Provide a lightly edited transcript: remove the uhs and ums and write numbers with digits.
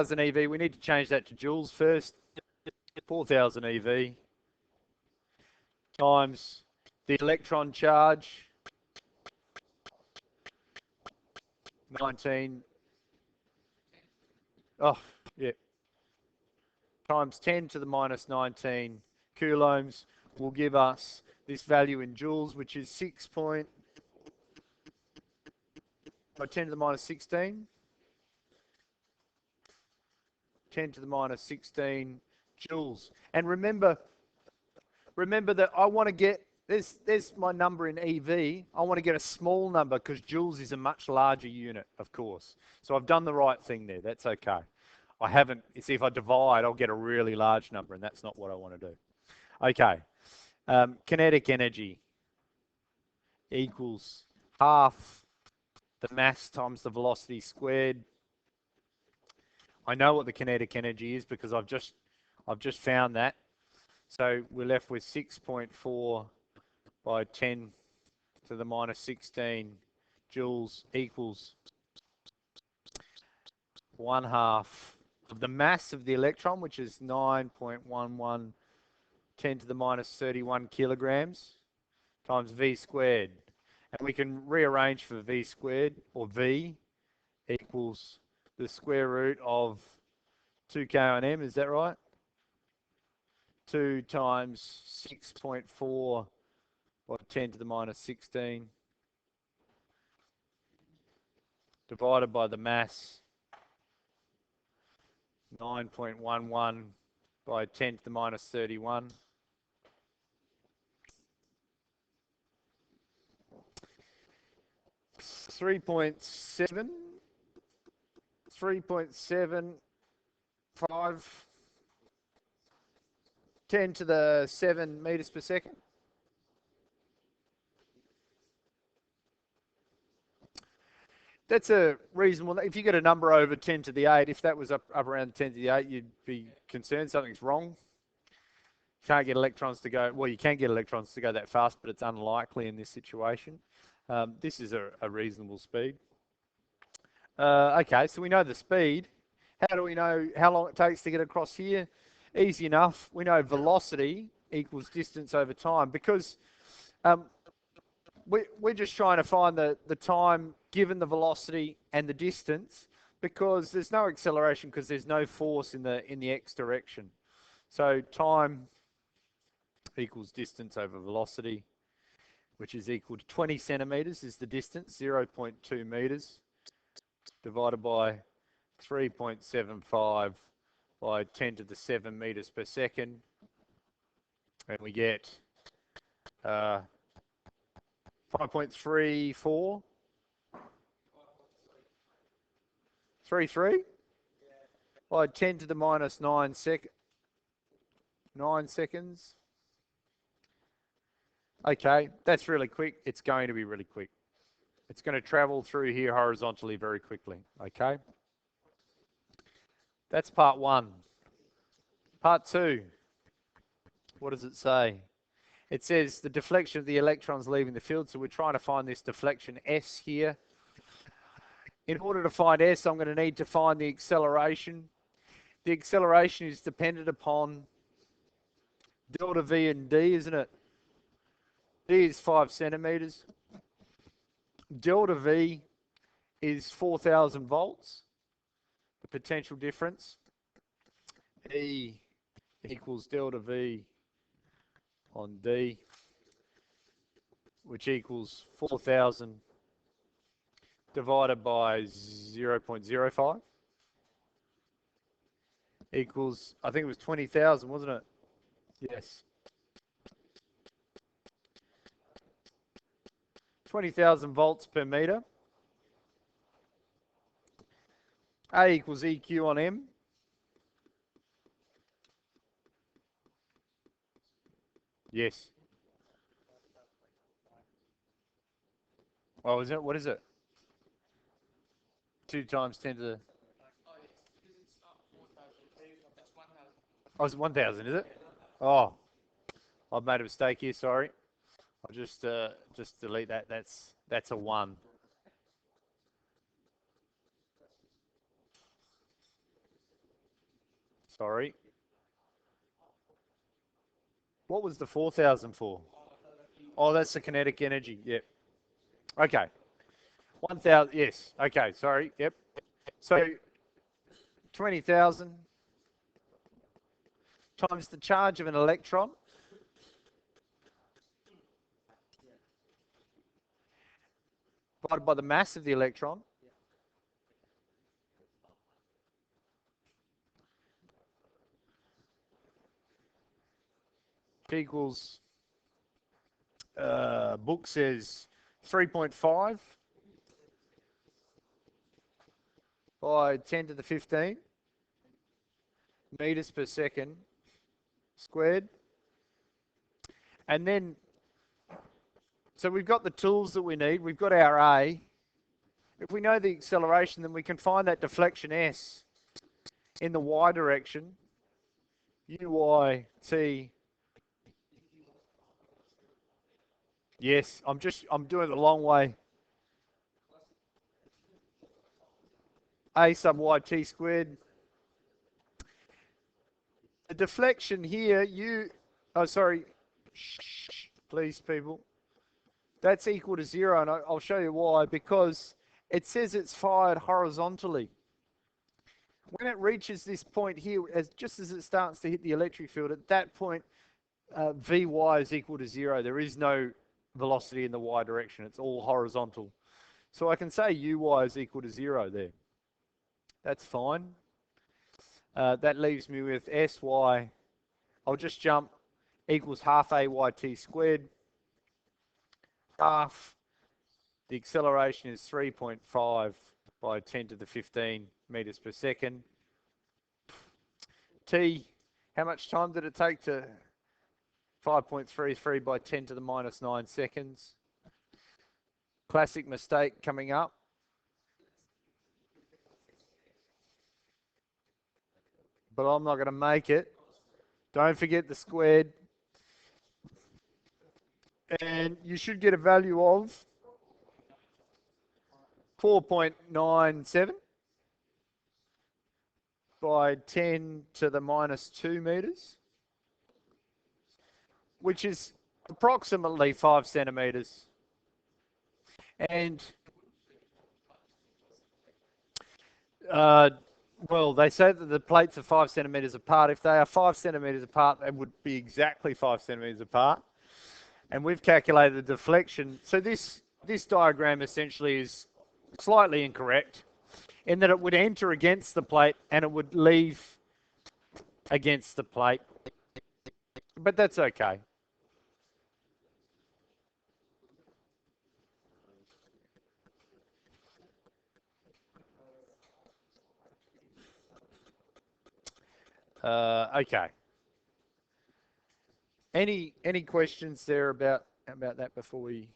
EV, we need to change that to joules first. 4,000 EV times the electron charge, 19, times 10 to the minus 19 coulombs will give us this value in joules, which is 6 by 10 to the minus 16. 10 to the minus 16 joules. And remember that I want to get, there's my number in EV. I want to get a small number because joules is a much larger unit, of course. So I've done the right thing there. That's okay. I haven't, you see, if I divide, I'll get a really large number, and that's not what I want to do. Okay. Kinetic energy equals half the mass times the velocity squared. I know what the kinetic energy is because I've just found that. So we're left with 6.4 by 10 to the minus 16 joules equals 1/2 of the mass of the electron, which is 9.11 10 to the minus 31 kilograms times V squared. And we can rearrange for V squared, or V equals the square root of 2K on M, is that right? 2 times 6.4 by 10 to the minus 16 divided by the mass, 9.11 by 10 to the minus 31. .7 3.75 10 to the 7 meters per second. That's a reasonable. If you get a number over 10 to the 8, if that was up around 10 to the 8, you'd be concerned something's wrong. You can't get electrons to go. Well, you can get electrons to go that fast, but it's unlikely in this situation. This is a reasonable speed. Okay, so we know the speed. How do we know how long it takes to get across here? Easy enough. We know velocity equals distance over time, because we're just trying to find the time given the velocity and the distance, because there's no acceleration because there's no force in the x direction. So time equals distance over velocity, which is equal to 20 centimeters is the distance, 0.2 meters, divided by 3.75 by 10 to the 7 meters per second. And we get 5.34. 33 by 10 to the minus 9 seconds. Okay, that's really quick. It's going to be really quick. It's going to travel through here horizontally very quickly. Okay. That's part one. Part two. What does it say? It says the deflection of the electrons leaving the field. So we're trying to find this deflection S here. In order to find S, I'm going to need to find the acceleration. The acceleration is dependent upon delta V and D, isn't it? D is 5 centimeters. Delta V is 4,000 volts, the potential difference. E equals delta V on D, which equals 4,000 divided by 0.05 equals, I think it was 20,000, wasn't it? Yes. 20,000 volts per meter. A equals EQ on M. Yes. Oh, is it? What is it? 2 times 10 to the... Oh, it's 1,000, is it? Oh, I've made a mistake here, sorry. I'll just delete that. That's a 1. Sorry. What was the 4,000 for? Oh, that's the kinetic energy. Yep. Okay. 1,000. Yes. Okay. Sorry. Yep. So 20,000 times the charge of an electron divided by the mass of the electron equals, book says 3.5 by 10 to the 15 meters per second squared. And then, so we've got the tools that we need. We've got our A. If we know the acceleration, then we can find that deflection S in the Y direction. UY, T. Yes, I'm doing it the long way. A sub YT squared. The deflection here, please people. That's equal to 0, and I'll show you why, because it says it's fired horizontally. When it reaches this point here, just as it starts to hit the electric field, at that point, Vy is equal to 0. There is no velocity in the Y direction. It's all horizontal. So I can say Uy is equal to 0 there. That's fine. That leaves me with Sy. I'll just jump equals half AYT squared. Half. The acceleration is 3.5 by 10 to the 15 meters per second. T, how much time did it take to 5.33 by 10 to the minus 9 seconds? Classic mistake coming up. But I'm not going to make it. Don't forget the squared. And you should get a value of 4.97 by 10 to the minus 2 meters, which is approximately 5 centimeters. And well, they say that the plates are 5 centimeters apart. If they are 5 centimeters apart, they would be exactly 5 centimeters apart. And we've calculated the deflection. So this diagram essentially is slightly incorrect in that it would enter against the plate and it would leave against the plate. But that's okay. Okay. Any questions there about that before we